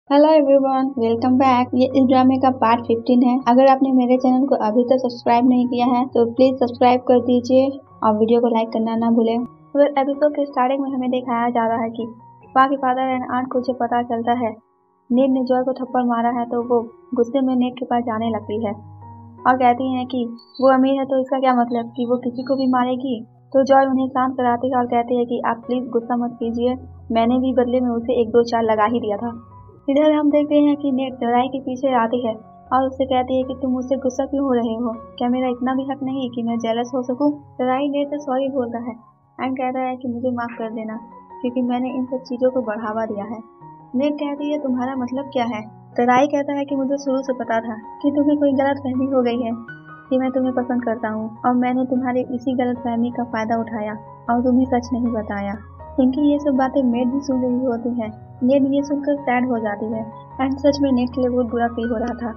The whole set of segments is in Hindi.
Hello everyone, welcome back. ये इस ड्रामे का पार्ट 15 है। अगर आपने मेरे चैनल को अभी तक सब्सक्राइब नहीं किया है तो प्लीज सब्सक्राइब कर दीजिए और वीडियो को लाइक करना ना भूलें। अगर एपिसोड के स्टार्टिंग में हमें दिखाया जा रहा है कि पा के फादर एंड आंट को जब पता चलता है नीड ने जॉय को थप्पड़ मारा है तो वो गुस्से में नीड के पास जाने लगती है और कहती है कि वो अमीर है तो इसका क्या मतलब कि वो किसी को भी मारेगी। तो जॉय उन्हें शांत कराती है और कहती है कि आप प्लीज गुस्सा मत कीजिए, मैंने भी बदले में उसे 1-2 चार लगा ही दिया था। इधर हम देखते हैं कि नेट तराई के पीछे आती है और उससे कहती है कि तुम मुझसे गुस्सा क्यों हो रहे हो, क्या मेरा इतना भी हक नहीं कि मैं जेलस हो सकूं। तराई नेट से सॉरी बोलता है एंड कहता है कि मुझे माफ कर देना क्योंकि मैंने इन सब चीजों को बढ़ावा दिया है। नेट कहती है तुम्हारा मतलब क्या है। तराई कहता है कि मुझे शुरू से पता था कि तुम्हें कोई गलत फहमी हो गई है कि मैं तुम्हें पसंद करता हूँ और मैंने तुम्हारी इसी गलत फहमी का फायदा उठाया और तुम्हें सच नहीं बताया। क्योंकि ये सब बातें नेट भी सुन रही होती है। नेट ये सुनकर सैड हो जाती है एंड सच में नेट के लिए बहुत बुरा फील हो रहा था।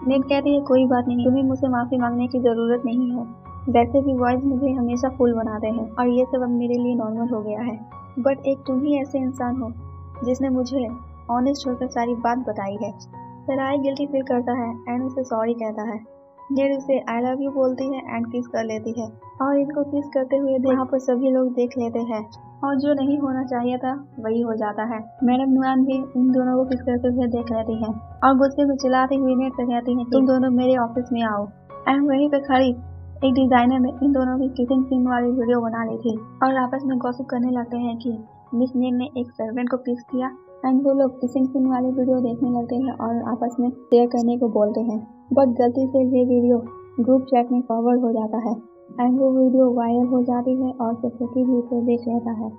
नेट कहती है कोई बात नहीं, तुम्हें मुझसे माफी मांगने की जरूरत नहीं है। वैसे भी बॉयज मुझे हमेशा फूल बनाते हैं और ये सब अब मेरे लिए नॉर्मल हो गया है, बट एक तुम ही ऐसे इंसान हो जिसने मुझे ऑनेस्ट होकर सारी बात बताई है। तराई गिल्टी फील करता है एंड उसे सॉरी कहता है। नेट उसे आई लव यू बोलती है एंड किस कर लेती है और इनको किस करते हुए यहाँ पर सभी लोग देख लेते हैं और जो नहीं होना चाहिए था वही हो जाता है। मैडम नुआन भी इन दोनों को किस करते हुए देख लेती है और गुस्से में चिल्लाती हुई नेट से कहती है तुम दोनों मेरे ऑफिस में आओ। एंड वहीं पे खड़ी एक डिजाइनर ने इन दोनों की किसिंग सीन वाली वीडियो बना ली थी और आपस में गॉसिप करने लगते हैं कि मिस नेट ने एक सर्वेंट को किस किया एंड वो लोग किसिंग सीन वाली वीडियो देखने लगते हैं और आपस में शेयर करने को बोलते हैं, बट गलती से ये वीडियो ग्रुप चैट में फॉरवर्ड हो जाता है एंड वो वीडियो वायरल हो जाती है और सेक्रेटरी भी उसे देख लेता है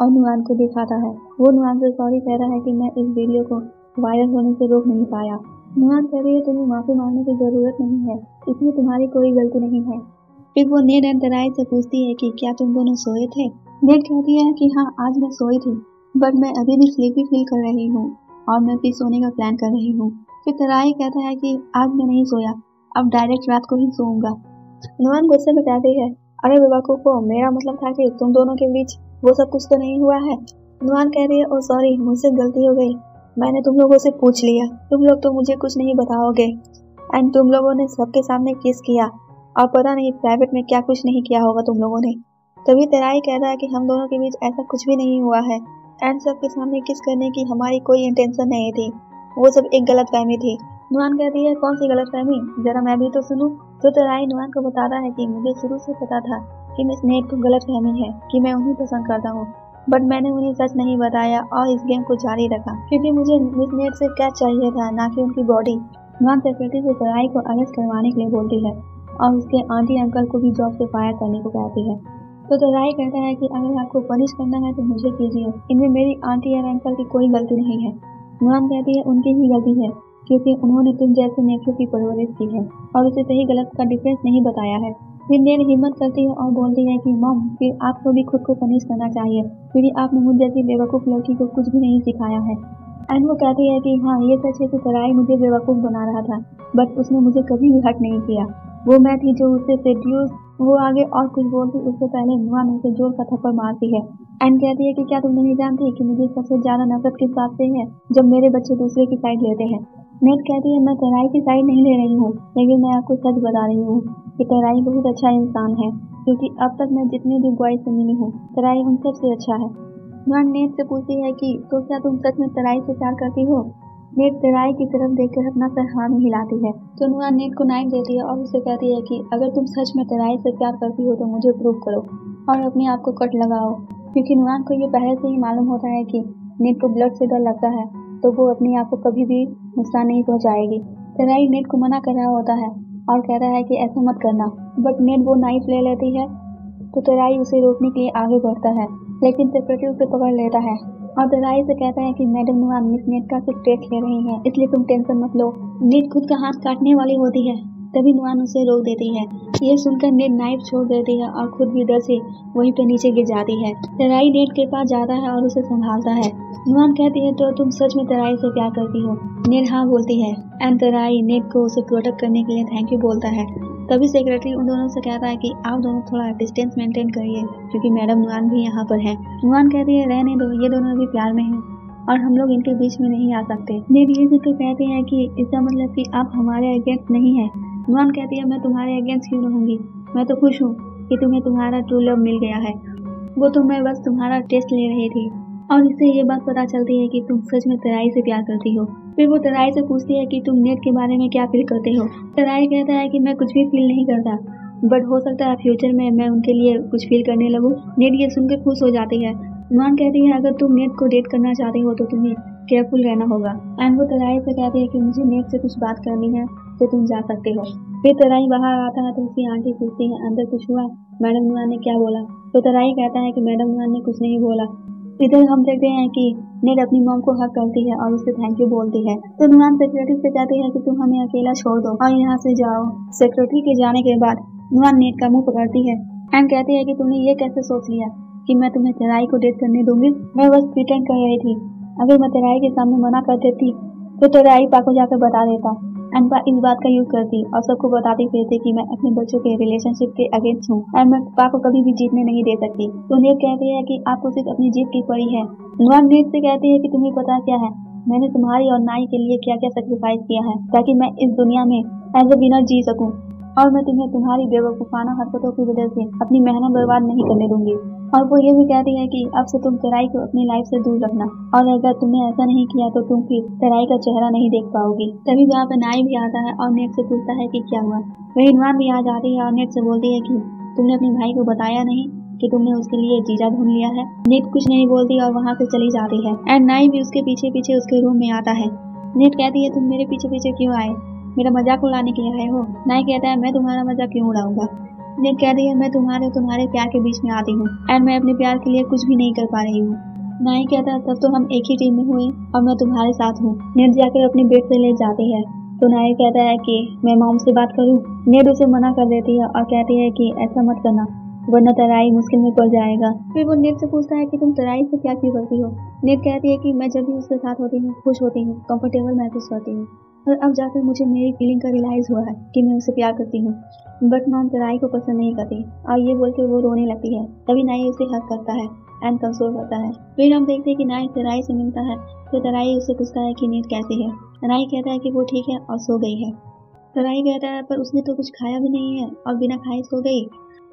और नुआन को दिखाता है। वो नुआन से सॉरी कह रहा है कि मैं इस वीडियो को वायरल होने से रोक नहीं पाया। नुआन कह रही है तुम्हें माफी मांगने की जरूरत नहीं है, इसमें तुम्हारी कोई गलती नहीं है। फिर वो नेट एंड तराई से पूछती है कि क्या तुम दोनों सोए थे। नेट कहती है कि हाँ आज मैं सोई थी, बट मैं अभी भी स्लीपी फील कर रही हूँ और मैं भी सोने का प्लान कर रही हूँ। फिर तराई कहता है कि आज मैं नहीं सोया, अब डायरेक्ट रात को ही सोऊंगा। नुआन गुस्से में कहती है अरे बेवकूफो, मेरा मतलब था कि तुम दोनों के बीच वो सब कुछ तो नहीं हुआ है। नुआन कह रही है ओ सॉरी, मुझसे गलती हो गई, मैंने तुम लोगों से पूछ लिया, तुम लोग तो मुझे कुछ नहीं बताओगे एंड तुम लोगों ने सबके सामने किस किया और पता नहीं प्राइवेट में क्या कुछ नहीं किया होगा तुम लोगों ने। तभी तराई कहता है कि हम दोनों के बीच ऐसा कुछ भी नहीं हुआ है एंड सबके सामने किस करने की हमारी कोई इंटेंशन नहीं थी, वो सब एक गलत फहमी थी। नुआन कहती है कौन सी गलत फहमी, जरा मैं भी तो सुनूं। तो तराई नुआन को बताता है कि मुझे शुरू से पता था कि मिस नेट को गलत फहमी है कि मैं उन्हें पसंद करता हूँ, बट मैंने उन्हें सच नहीं बताया और इस गेम को जारी रखा क्योंकि मुझे मिस नेट से क्या चाहिए था, ना कि उनकी बॉडी। नुआन सेक्रेटरी से तराई को अरेस्ट करवाने के लिए बोलती है और उसके आंटी अंकल को भी जॉब से फायर करने को कहती है। तो तराई कहता है कि अगर आपको पनिश करना है तो मुझे कीजिए, इनमें मेरी आंटी और अंकल की कोई गलती नहीं है। नुआन कहती है उनकी ही गलती है क्योंकि उन्होंने तुम जैसे नेटों की परवरिश की है और उसे सही गलत का डिफरेंस नहीं बताया है। फिर नेट हिम्मत करती है और बोलती है कि मॉम फिर आपको भी खुद को पनिश करना चाहिए क्योंकि आपने मुझ जैसी बेवकूफ लड़की को कुछ भी नहीं सिखाया है। एंड वो कहती है कि हाँ ये सच है कि तराई मुझे बेवकूफ बना रहा था, बट उसने मुझे कभी भी हर्ट नहीं किया, वो मैं थी जो उससे सेड्यूस। वो आगे और कुछ बोलती उससे पहले नुआन उसे जोर का थप्पड़ मारती है एंड कहती है कि क्या तुम नहीं जानती कि मुझे सबसे ज्यादा नफरत किस बात से है, जब मेरे बच्चे दूसरे की साइड लेते हैं। नेट कहती है मैं तराई की साइड नहीं ले रही हूँ, लेकिन मैं आपको सच बता रही हूँ कि तराई बहुत अच्छा इंसान है क्योंकि अब तक मैं जितने भी बॉयज से मिली हूँ तराई उन सबसे अच्छा है। नुआन नेट से पूछती है कि तो क्या तुम सच में तराई से प्यार करती हो। नेट तराई की तरफ देखकर अपना सर हाँ में हिलाती है। तो नुआन नेट को नाइट देती है और उसे कहती है कि अगर तुम सच में तराई से प्यार करती हो तो मुझे प्रूव करो और अपने आप को कट लगाओ, क्योंकि नुआन को ये पहले से ही मालूम होता है कि नेट को ब्लड से डर लगता है तो वो अपने आप को कभी भी नुकसान नहीं पहुंचाएगी। तराई नेट को मना कर रहा होता है और कहता है कि ऐसा मत करना, बट नेट वो नाइफ ले लेती है तो तराई उसे रोकने के लिए आगे बढ़ता है, लेकिन सेक्रेटरी उसे पकड़ लेता है और तराई से कहता है कि मैडम नुआन मिस नेट का सिर्फ टेस्ट ले रही है, इसलिए तुम टेंशन मत लो। नेट खुद का हाथ काटने वाली होती है तभी नुआन उसे रोक देती है। ये सुनकर नेट नाइफ छोड़ देती है और खुद भी डर से वहीं पे नीचे गिर जाती है। तराई नेट के पास जाता है और उसे संभालता है। नुआन कहती है तो तुम सच में तराई से प्यार करती हो। नेट हाँ बोलती है एंड तराई नेट को उसे प्रोटेक्ट करने के लिए थैंक यू बोलता है। तभी सेक्रेटरी उन दोनों से कहता है कि आप दोनों थोड़ा डिस्टेंस मेंटेन करिए क्योंकि मैडम नुआन भी यहाँ पर है। नुआन कहती है रहने दो, ये दोनों अभी प्यार में हैं। और हम लोग इनके बीच में नहीं आ सकते। नेट ये सुनकर कहते हैं कि इसका मतलब कि आप हमारे अगेंस्ट नहीं है। नुआन कहती है मैं तुम्हारे अगेंस्ट क्यों रहूंगी, मैं तो खुश हूँ कि तुम्हें तुम्हारा ट्रू लव मिल गया है। वो तो मैं बस तुम्हारा टेस्ट ले रही थी। और इससे ये बात पता चलती है कि तुम सच में तराई से प्यार करती हो। फिर वो तराई से पूछती है कि तुम नेट के बारे में क्या फील करते हो। तराई कहता है कि मैं कुछ भी फील नहीं करता, बट हो सकता है फ्यूचर में मैं उनके लिए कुछ फील करने लगूं। नेट ये सुनकर खुश हो जाती है। नुआन कहती है अगर तुम नेट को डेट करना चाहते हो तो तुम्हें केयरफुल रहना होगा। एंड वो तराई से कहती है कि मुझे नेट से कुछ बात करनी है तो तुम जा सकते हो। फिर तराई बाहर आता है तो उसकी आंटी पूछती है अंदर कुछ हुआ, मैडम नुआन ने क्या बोला। तो तराई कहता है कि मैडम नुआन ने कुछ नहीं बोला। इधर हम देखते हैं कि नेट अपनी मॉम को हक करती है और उससे थैंक यू बोलती है। तो नुआन सेक्रेटरी से कहती है कि तुम हमें अकेला छोड़ दो और यहाँ से जाओ। सेक्रेटरी के जाने के बाद नुआन नेट का मुंह पकड़ती है एंड कहती है कि तुमने ये कैसे सोच लिया कि मैं तुम्हें तराई को डेट करने दूंगी। मैं बस प्रिटेंड कर रही थी। अगर मैं तराई के सामने मना कर देती तो तराई पा को जाकर बता देता एंड पा इस बात का यूज करती और सबको बताती फिरती कि मैं अपने बच्चों के रिलेशनशिप के अगेंस्ट हूँ एंड मैं पा को कभी भी जीतने नहीं दे सकती। तो नेट कहती है कि आपको सिर्फ अपनी जीत की पड़ी है। नुआन नेट से कहती है कि तुम्हें पता क्या है, मैंने तुम्हारी और नाई के लिए क्या क्या सेक्रीफाइस किया है ताकि मैं इस दुनिया में एज ए विनर जी सकूं, और मैं तुम्हें तुम्हारी बेवकूफाना हरकतों की वजह से अपनी मेहनत बर्बाद नहीं करने दूंगी। और वो ये भी कहती है कि अब से तुम तराई को अपनी लाइफ से दूर रखना, और अगर तुमने ऐसा नहीं किया तो तुम फिर तराई का चेहरा नहीं देख पाओगी। तभी वहाँ पर नाई भी आता है और नेट से पूछता है कि क्या हुआ। वही नुआन भी आ जाती है और नेट से बोलती है कि तुमने अपने भाई को बताया नहीं कि तुमने उसके लिए जीजा ढूंढ लिया है। नेट कुछ नहीं बोलती और वहाँ से चली जाती है एंड नाई भी उसके पीछे पीछे उसके रूम में आता है। नेट कहती है तुम मेरे पीछे पीछे क्यों आए, मेरा मजाक उड़ाने के लिए आए हो। नाई कहता है मैं तुम्हारा मजाक क्यों उड़ाऊंगा। नेट कहती है मैं तुम्हारे प्यार के बीच में आती हूँ एंड मैं अपने प्यार के लिए कुछ भी नहीं कर पा रही हूँ। नाई कहता है तब तो हम एक ही टीम में हुए और मैं तुम्हारे साथ हूँ। नेट जाकर अपने बेड से ले जाती है तो नाई कहता है कि मैं मॉम से बात करूँ। नेट उसे मना कर देती है और कहती है कि ऐसा मत करना वरना तराई मुश्किल में पड़ जाएगा। फिर वो नेट से पूछता है कि तुम तराई से प्यार क्यों करती हो। नेट कहती है कि मैं जब भी उसके साथ होती हूँ खुश होती हूँ, कंफर्टेबल महसूस करती हूँ, और अब जाकर मुझे मेरी फीलिंग का रियलाइज हुआ है कि मैं उसे प्यार करती हूँ, बट मॉम तराई को पसंद नहीं करती। और ये बोल के वो रोने लगती है। तभी नाई उसे हक करता है एंड कंसोल करता है। फिर हम देखते हैं कि नाई तराई से मिलता है तो तराई उससे पूछता है कि नेट कैसी है। नाई कहता है कि वो ठीक है और सो गई है। तराई कहता है पर उसने तो कुछ खाया भी नहीं है और बिना खाए सो गई।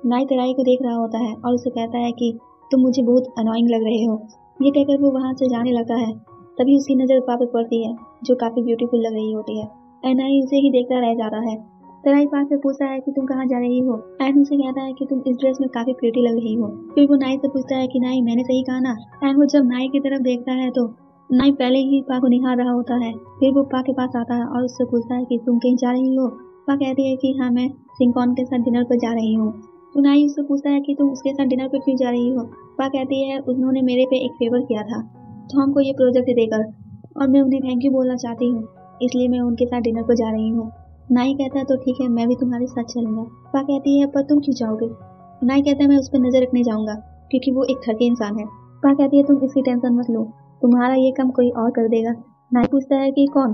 नाई तराई को देख रहा होता है और उसे कहता है कि तुम मुझे बहुत अनोइंग लग रहे हो। ये कहकर वो वहाँ से जाने लगता है। तभी उसकी नज़र पा पे पड़ती है जो काफी ब्यूटीफुल लग रही होती है एंड नाई उसे ही देखता रह जाता है। तराई पा से पूछता है कि तुम कहाँ जा रही हो एंड उसे कहता है कि तुम इस ड्रेस में काफी प्रिटी लग रही हो। फिर वो नाई से पूछता है कि नाई मैंने सही कहा ना। एंड वो जब नाई की तरफ देखता है तो नाई पहले ही पा को निहार रहा होता है। फिर वो पा के पास आता है और उससे पूछता है कि तुम कहीं जा रही हो। पा कहती है कि हाँ मैं सिंकॉन के साथ डिनर पर जा रही हूँ। तो नाई उससे पूछता है कि तुम उसके साथ डिनर पर क्यों जा रही हो। पा कहती है उन्होंने मेरे पे एक फेवर किया था तो हमको ये प्रोजेक्ट देकर, और मैं उन्हें थैंक यू बोलना चाहती हूँ, इसलिए मैं उनके साथ डिनर पर जा रही हूँ। नाई कहता है तो ठीक है मैं भी तुम्हारे साथ चलूंगा। पा कहती है पर तुम क्यों जाओगे। नाई कहता है मैं उस पर नजर रखने जाऊंगा क्योंकि वो एक थके इंसान है। पा कहती है तुम इसकी टेंशन मत लो, तुम्हारा ये काम कोई और कर देगा। नाई पूछता है कि कौन।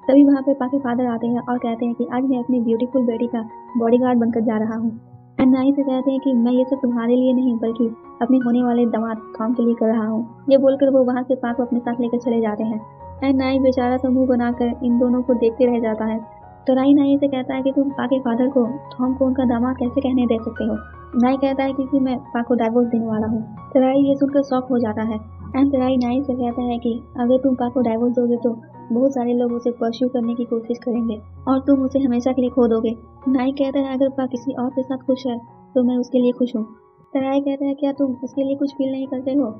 तभी वहाँ पे पा के फादर आते हैं और कहते हैं कि आज मैं अपनी ब्यूटीफुल बेटी का बॉडीगार्ड बनकर जा रहा हूँ। एंड नाई से कहते हैं कि मैं ये सब तुम्हारे लिए नहीं बल्कि अपने होने वाले दामाद थॉम के लिए कर रहा हूँ। ये बोलकर वो वहाँ से पा को अपने साथ लेकर चले जाते हैं एंड नाई बेचारा सा मुंह बनाकर इन दोनों को देखते रह जाता है। तो नाई से कहता है कि तुम पा के फादर को थॉम को उनका दामाद कैसे कहने दे सकते हो। नाई कहता है कि मैं पा को डाइवोर्स देने वाला हूँ। तराई ये सुनकर शॉक हो जाता है एंड तराई नाई से कहता है कि अगर तुम पा को डाइवोर्स दोगे तो बहुत सारे लोग उसे परस्यू करने की कोशिश करेंगे और तुम उसे हमेशा के लिए खो दोगे। नाई कहता है अगर पा किसी और के साथ खुश है तो मैं उसके लिए खुश हूँ। तराई कहता है क्या तुम उसके लिए कुछ फील नहीं करते हो।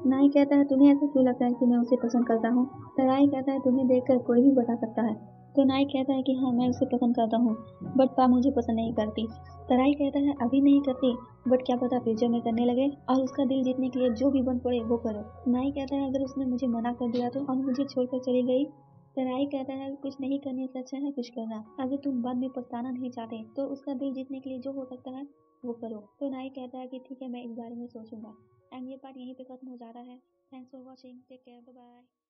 नाई कहता है तुम्हें ऐसा क्यों लगता है कि मैं उसे पसंद करता हूँ। तराई कहता है तुम्हें देखकर कोई भी बता सकता है। तो नाई कहता है कि हाँ मैं उसे पसंद करता हूँ बट पा मुझे पसंद नहीं करती। तराई कहता है अभी नहीं करती बट क्या पता फ्यूचर में करने लगे और उसका दिल जीतने के लिए जो भी बन पड़े वो करो। नाई कहता है अगर उसने मुझे मना कर दिया तो और मुझे छोड़कर चली गई। तराई कहता है कुछ नहीं करने से अच्छा है कुछ करना। अगर तुम बाद में पछताना नहीं चाहते तो उसका दिल जीतने के लिए जो हो सकता है वो करो। तो नाई कहता है कि ठीक है मैं इस बारे में सोचूंगा। एंड ये पार्ट यहीं पे खत्म हो जाता है। Thanks for watching, take care, bye bye.